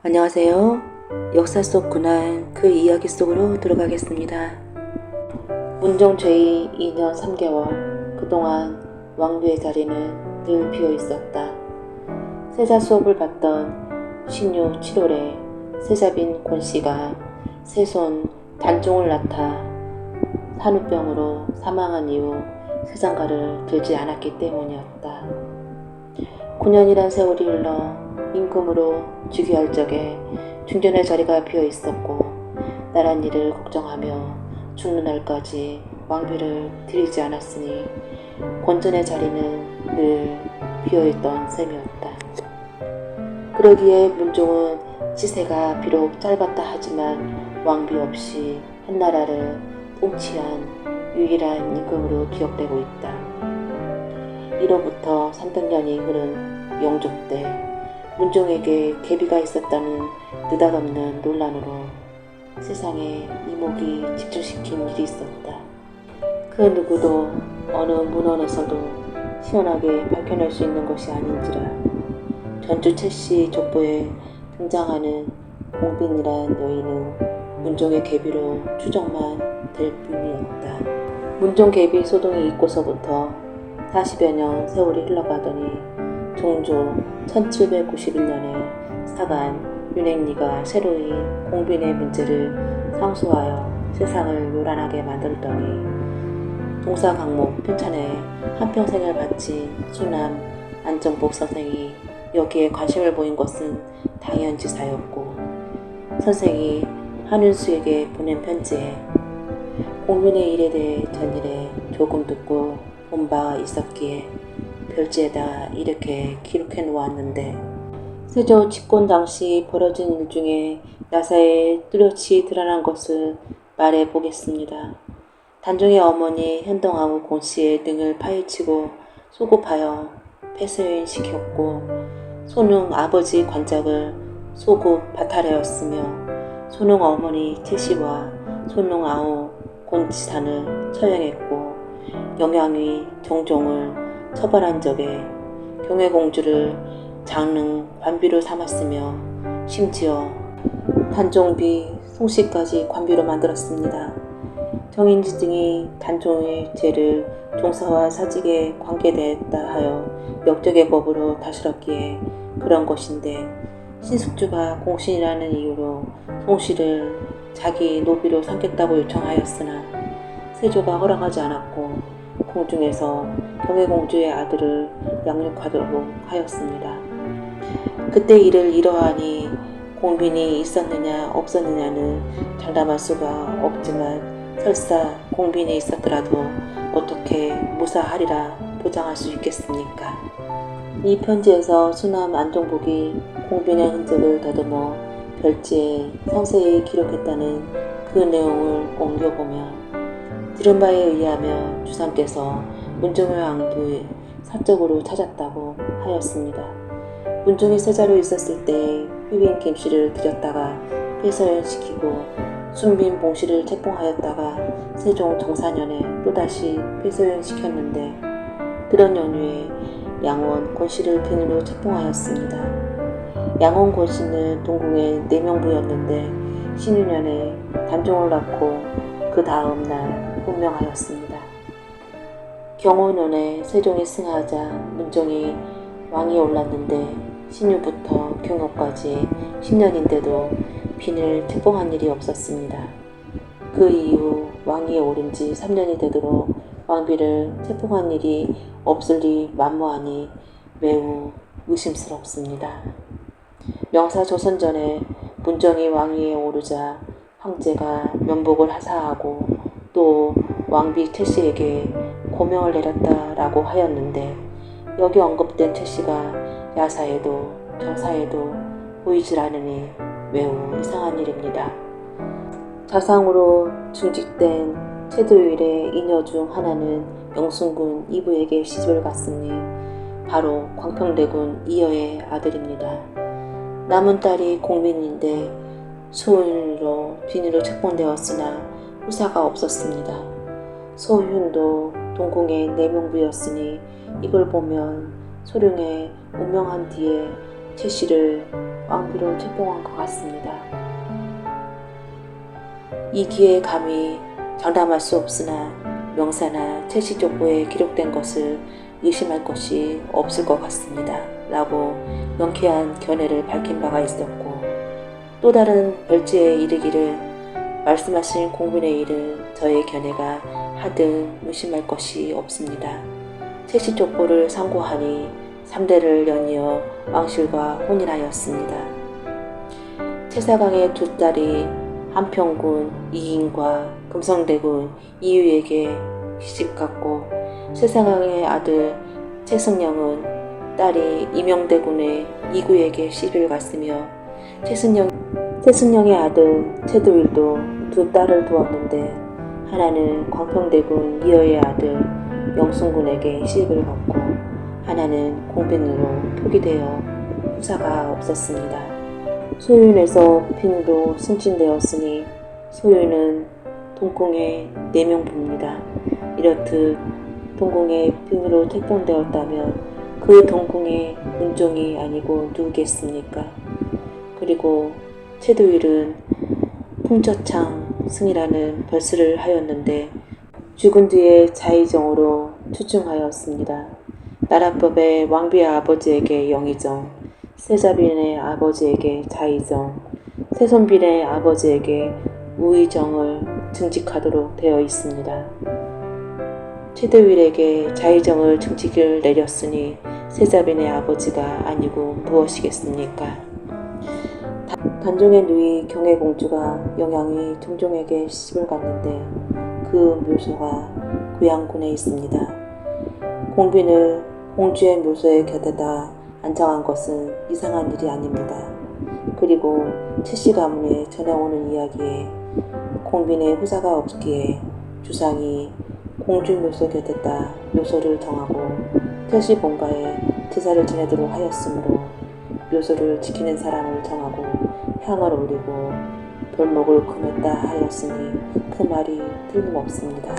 안녕하세요. 역사 속 군한 그 이야기 속으로 들어가겠습니다. 문종 제2 2년 3개월 그동안 왕비의 자리는 늘 비어 있었다. 세자 수업을 받던 신유 7월에 세자빈 권씨가 세손 단종을 낳다 산후병으로 사망한 이후 세상가를 들지 않았기 때문이었다. 9년이란 세월이 흘러 임금으로 즉위할 적에 중전의 자리가 비어 있었고 나란 일을 걱정하며 죽는 날까지 왕비를 들이지 않았으니 권전의 자리는 늘 비어있던 셈이었다. 그러기에 문종은 치세가 비록 짧았다 하지만 왕비 없이 한나라를 통치한 유일한 임금으로 기억되고 있다. 이로부터 300년이 흐른 영조 때 문종에게 계비가 있었다는 느닷없는 논란으로 세상에 이목이 집중시킨 일이 있었다. 그 누구도 어느 문헌에서도 시원하게 밝혀낼 수 있는 것이 아닌지라 전주 채씨 족보에 등장하는 공빈이란 여인은 문종의 계비로 추정만 될 뿐이었다. 문종 계비 소동이 있고서부터 40여 년 세월이 흘러가더니 종조 1791년에 사간 윤행리가 새로이 공빈의 문제를 상소하여 세상을 요란하게 만들더니 동사강목 편찬에 한평생을 바친 수남 안정복 선생이 여기에 관심을 보인 것은 당연지사였고 선생이 한윤수에게 보낸 편지에 공빈의 일에 대해 전일에 조금 듣고 본 바가 있었기에 별지에다 이렇게 기록해 놓았는데 세조 집권 당시 벌어진 일 중에 나사에 뚜렷이 드러난 것을 말해 보겠습니다. 단종의 어머니 현동아우 공씨의 등을 파헤치고 소급하여 폐쇄시켰고 소능 아버지 관작을 소급 바탈하였으며 소능 어머니 태씨와 소능 아우 곤지산을 처형했고 영양위 정종을 처벌한 적에 경혜공주를 장릉 관비로 삼았으며 심지어 단종비 송씨까지 관비로 만들었습니다. 정인지 등이 단종의 죄를 종사와 사직에 관계되었다 하여 역적의 법으로 다스렸기에 그런 것인데 신숙주가 공신이라는 이유로 송씨를 자기 노비로 삼겠다고 요청하였으나 세조가 허락하지 않았고 공중에서 경혜공주의 아들을 양육하도록 하였습니다. 그때 이를 이러하니 공빈이 있었느냐 없었느냐는 장담할 수가 없지만 설사 공빈이 있었더라도 어떻게 무사하리라 보장할 수 있겠습니까? 이 편지에서 수남 안종복이 공빈의 흔적을 더듬어 별지에 상세히 기록했다는 그 내용을 옮겨보면 들은 바에 의하면 주상께서 문종의 왕비를 사적으로 찾았다고 하였습니다. 문종이 세자로 있었을 때 휘빈 김씨를 들였다가 폐서연시키고 순빈 봉씨를 책봉하였다가 세종 정사년에 또다시 폐서연시켰는데 그런 연후에 양원 권씨를 빈으로 책봉하였습니다. 양원 권씨는 동궁의 내명부였는데 신유년에 단종을 낳고 그 다음 날 운명하였습니다. 경호년에 세종이 승하자 문종이 왕이 올랐는데 신유부터 경호까지 10년인데도 빈을 책봉한 일이 없었습니다. 그 이후 왕위에 오른 지 3년이 되도록 왕비를 책봉한 일이 없을리 만무하니 매우 의심스럽습니다. 명사 조선전에 문종이 왕위에 오르자 황제가 면복을 하사하고 또 왕비 태씨에게 고명을 내렸다라고 하였는데 여기 언급된 태씨가 야사에도 저사에도 보이질 않으니 매우 이상한 일입니다. 자상으로 중직된 최도율의 이녀 중 하나는 영순군 이부에게 시집을 갔으니 바로 광평대군 이여의 아들입니다. 남은 딸이 공민인데 수훈으로 빈으로 책봉되었으나 후사가 없었습니다. 소윤도 동궁의 내명부였으니 이걸 보면 소룡의 운명한 뒤에 최 씨를 왕비로 책봉한 것 같습니다. 이 뒤에 감히 장담할 수 없으나 명사나 최씨 족보에 기록된 것을 의심할 것이 없을 것 같습니다. 라고 명쾌한 견해를 밝힌 바가 있었고, 또 다른 별지에 이르기를 말씀하신 공분의 일은 저의 견해가 하등 의심할 것이 없습니다. 최씨 족보를 상고하니 3대를 연이어 왕실과 혼인하였습니다. 최사강의 두 딸이 한평군 이인과 금성대군 이유에게 시집갔고, 최사강의 아들 최승령은 딸이 임영대군의 이구에게 시집을 갔으며, 최승령의 아들 최도일도 두 딸을 두었는데, 하나는 광평대군 이여의 아들 영순군에게 시집을 갔고, 하나는 공빈으로 표기되어 후사가 없었습니다. 소윤에서 빈으로 승진되었으니 소윤은 동궁의 4명부입니다. 이렇듯 동궁의 빈으로 택정되었다면 그 동궁의 문종이 아니고 누구겠습니까? 그리고 최도일은 풍처창 승이라는 별수를 하였는데 죽은 뒤에 자의정으로 추증하였습니다. 나라법의 왕비의 아버지에게 영의정, 세자빈의 아버지에게 자의정, 세손빈의 아버지에게 우의정을 증직하도록 되어 있습니다. 최도일에게 자의정을 증직을 내렸으니 세자빈의 아버지가 아니고 무엇이겠습니까? 단종의 누이 경혜공주가 영양이 종종에게 시집을 갔는데 그 묘소가 고양군에 있습니다. 공빈을 공주의 묘소에 곁에다 안장한 것은 이상한 일이 아닙니다. 그리고 최씨 가문에 전해오는 이야기에 공빈의 후사가 없기에 주상이 공주 묘소 곁에다 묘소를 정하고 최씨 본가에 제사를 지내도록 하였으므로 묘소를 지키는 사람을 정하고 향을 올리고 벌목을 금했다 하였으니 그 말이 틀림없습니다.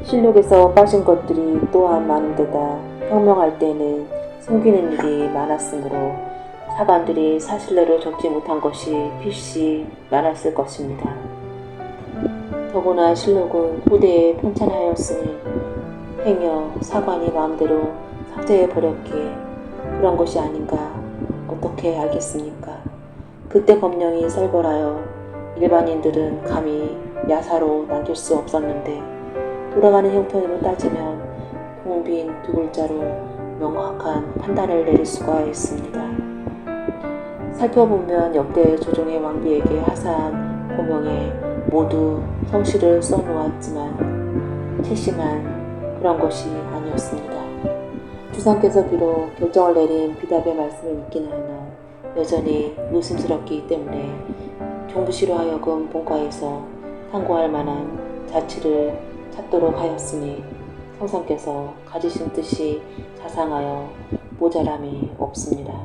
실록에서 빠진 것들이 또한 많은데다 혁명할 때는 숨기는 일이 많았으므로 사관들이 사실대로 적지 못한 것이 필시 많았을 것입니다. 더구나 실록은 후대에 편찬하였으니 행여 사관이 마음대로 삭제해버렸기에 그런 것이 아닌가 어떻게 알겠습니까? 그때 검령이 살벌하여 일반인들은 감히 야사로 남길 수 없었는데 돌아가는 형편으로 따지면 공빈 두 글자로 명확한 판단을 내릴 수가 있습니다. 살펴보면 역대 조종의 왕비에게 하사한 고명에 모두 성씨를 써놓았지만 최씨만 그런 것이 아니었습니다. 주상께서 비록 결정을 내린 비답의 말씀을 읽기는 하나 여전히 의심스럽기 때문에 경부시로 하여금 본가에서 상고할 만한 자치를 찾도록 하였으니 성상께서 가지신 뜻이 자상하여 모자람이 없습니다.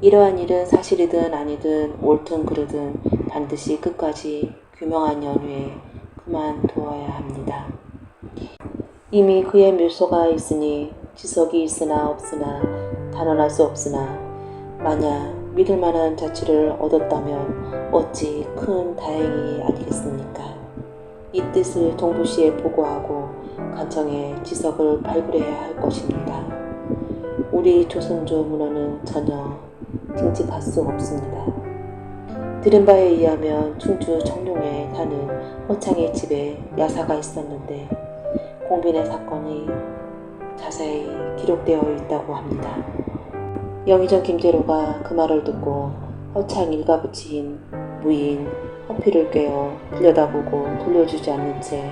이러한 일은 사실이든 아니든 옳든 그르든 반드시 끝까지 규명한 연후에 그만두어야 합니다. 이미 그의 묘소가 있으니 지석이 있으나 없으나 단언할 수 없으나 만약 믿을 만한 자치를 얻었다면 어찌 큰 다행이 아니겠습니까? 이 뜻을 동부시에 보고하고 간청에 지석을 발굴해야 할 것입니다. 우리 조선조 문헌은 전혀 징직할 수 없습니다. 들은 바에 의하면 충주 청룡에 사는 허창의 집에 야사가 있었는데 공빈의 사건이 자세히 기록되어 있다고 합니다. 영의정 김제로가 그 말을 듣고 허창 일가부치인 무인 허피를 꿰어 들여다보고 돌려주지 않는 채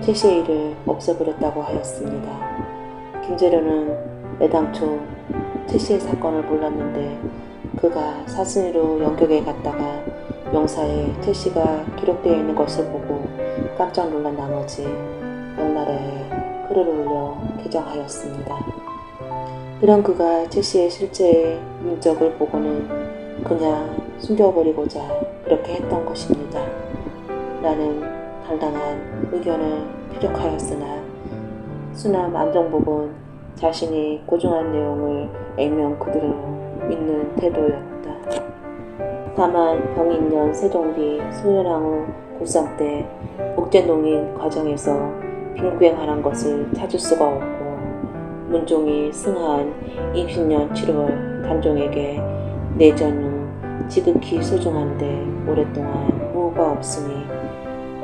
최씨의 일을 없애버렸다고 하였습니다. 김제로는 애당초 최씨의 사건을 몰랐는데 그가 사순위로 영격에 갔다가 명사에 최씨가 기록되어 있는 것을 보고 깜짝 놀란 나머지 명나라에 글을 올려 개정하였습니다. 그런 그가 최씨의 실제 인적을 보고는 그냥 숨겨버리고자 그렇게 했던 것입니다. 라는 당당한 의견을 피력하였으나 수남 안정복은 자신이 고증한 내용을 액면 그대로 믿는 태도였다. 다만 병인년 세종비 소련왕후 국상 때 복제농인 과정에서 빈구행하는 것을 찾을 수가 없고 문종이 승하한 20년 7월 단종에게 내전 후 지극히 소중한데 오랫동안 무후가 없으니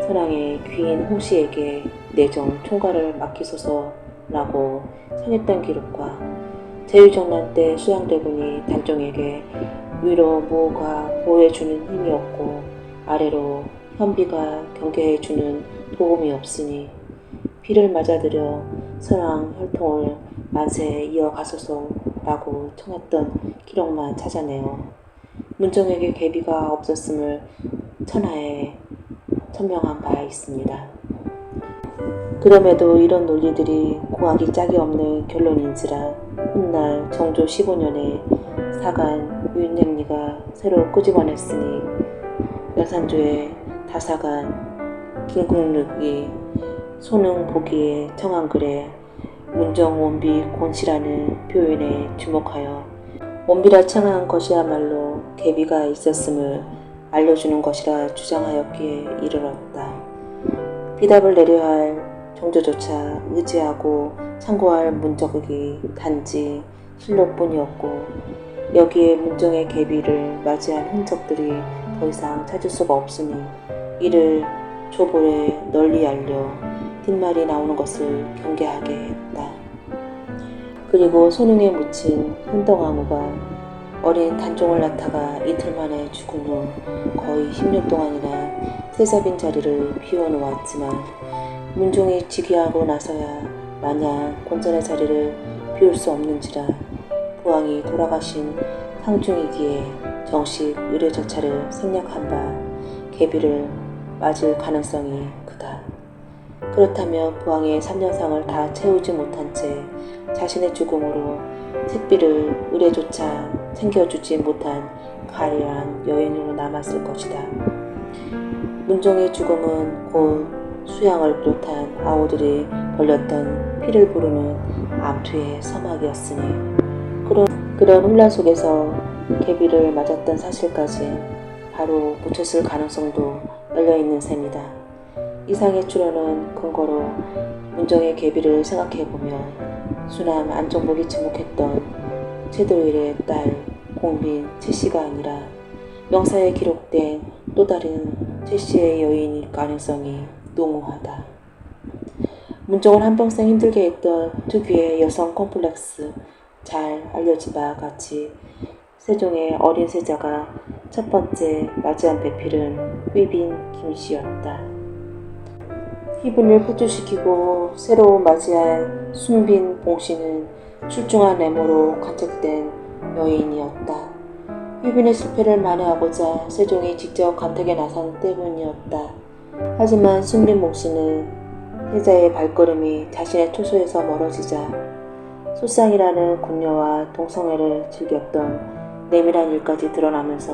선왕의 귀인 홍씨에게 내정 총괄을 맡기소서라고 청했던 기록과 제위정난 때 수양대군이 단종에게 위로 무후가 보호해주는 힘이 없고 아래로 현비가 경계해주는 도움이 없으니 피를 맞아들여 선왕 혈통을 만세 이어가소서라고 청했던 기록만 찾아내어 문종에게 계비가 없었음을 천하에 천명한 바 있습니다. 그럼에도 이런 논리들이 고하기 짝이 없는 결론인지라 훗날 정조 15년에 사간 윤영리가 새로 끄집어냈으니 연산조의 다사간 김국륵이 소능 보기에 청한 글에 문정 원비 곤씨라는 표현에 주목하여 원비라 청한 것이야말로 계비가 있었음을 알려주는 것이라 주장하였기에 이르렀다. 비답을 내려야 할 정조조차 의지하고 참고할 문적이 단지 실록뿐이었고 여기에 문정의 계비를 맞이한 흔적들이 더 이상 찾을 수가 없으니 이를 조볼에 널리 알려 뒷말이 나오는 것을 경계하게 했다. 그리고 소능에 묻힌 현덕왕후가 어린 단종을 낳다가 이틀 만에 죽은 후 거의 10년 동안이나 세자빈 자리를 비워놓았지만 문종이 즉위하고 나서야 마냥 곤전의 자리를 비울 수 없는지라 부왕이 돌아가신 상중이기에 정식 의례절차를 생략한 바 계비를 맞을 가능성이 크다. 그렇다면 부왕의 3년상을 다 채우지 못한 채 자신의 죽음으로 택비를 의례조차 챙겨주지 못한 가련한 여인으로 남았을 것이다. 문종의 죽음은 곧 수양을 비롯한 아우들이 벌렸던 피를 부르는 암투의 서막이었으니 그런 혼란 속에서 계비를 맞았던 사실까지 바로 묻혔을 가능성도 열려있는 셈이다. 이상의 추론은 근거로 문정의 계비를 생각해보면 수남 안종복이 지목했던 최도일의 딸 공빈 최씨가 아니라 명사에 기록된 또 다른 최씨의 여인일 가능성이 농후하다. 문종을 한평생 힘들게 했던 특유의 여성 컴플렉스 잘 알려진 바와 같이 세종의 어린 세자가 첫 번째 맞이한 배필은 휘빈 김씨였다. 휘빈을 포출시키고 새로 맞이한 순빈 봉씨는 출중한 외모로 간척된 여인이었다. 휘빈의 실패를 만회하고자 세종이 직접 감택에 나선 때문이었다. 하지만 순빈 봉씨는 세자의 발걸음이 자신의 초소에서 멀어지자 소상이라는 궁녀와 동성애를 즐겼던 내밀한 일까지 드러나면서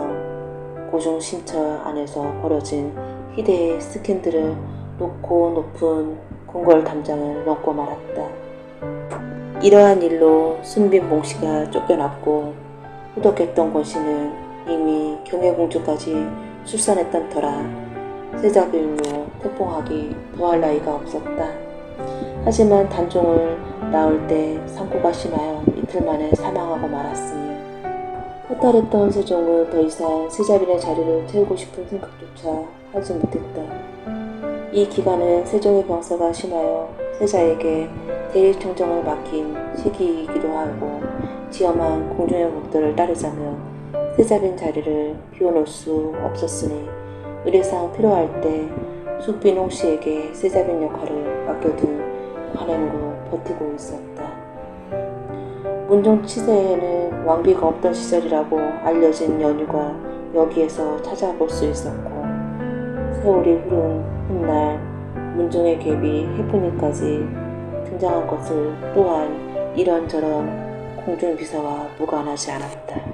고중심처 안에서 벌어진 희대의 스캔들을 높고 높은 궁궐 담장을 넘고 말았다. 이러한 일로 순빈 봉씨가 쫓겨났고 후덕했던 권씨는 이미 경혜공주까지 출산했던 터라 세자비율로 태풍하기 더할 나이가 없었다. 하지만 단종을 낳을 때 상고가 심하여 이틀 만에 사망하고 말았으니 허탈했던 세종은 더 이상 세자빈의 자리를 채우고 싶은 생각조차 하지 못했다. 이 기간은 세종의 병사가 심하여 세자에게 대리청정을 맡긴 시기이기도 하고 지엄한 공중의 법도를 따르자면 세자빈 자리를 비워놓을 수 없었으니 의례상 필요할 때 숙빈 홍씨에게 세자빈 역할을 맡겨둔 관행으로 버티고 있었다. 문종 치세에는 왕비가 없던 시절이라고 알려진 연유가 여기에서 찾아볼 수 있었고 세월이 흐른 훗날 문종의 계비 해프닝까지 등장한 것을 또한 이런저런 공중비사와 무관하지 않았다.